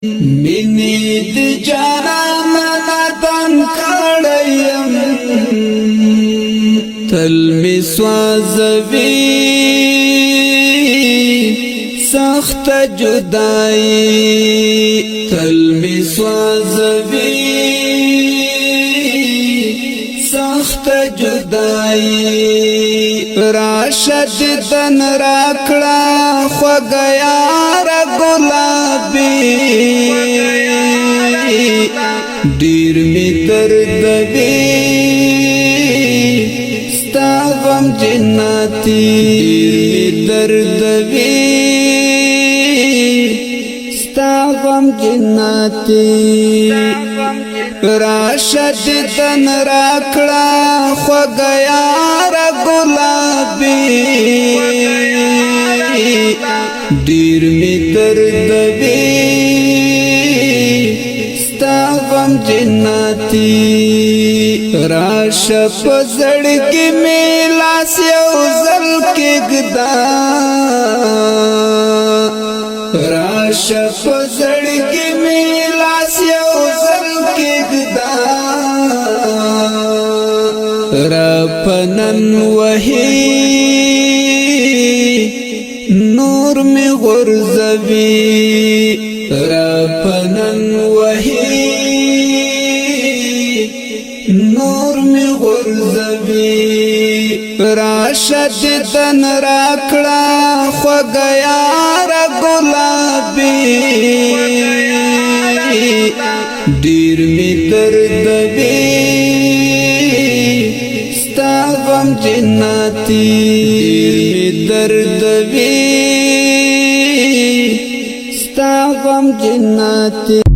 مینې د جانان نادان کړیم تل می سوځوي سخت جدائی تل می سوځوي سخت جدائی راشد دن راکړه خوږه یار ګلابي ډیر می درد وی ستا غم جناتی ډیر می درد وی ستا غم جناتی راشد دن راکړه خوږه یار ګلابي ډیر می درد وی ستا غم جناتی راشه په زړګي می لاس یو ځل کېږده راشه په زړګي می لاس یو ځل کېږده را پنن وهي نور می غرزوي را پنن وهي نور می غرزوي راشد دن راکړه خوږه یار ګلابي ډیر می درد وی ستا غم جناتی ډیر می درد وی ستا غم جناتی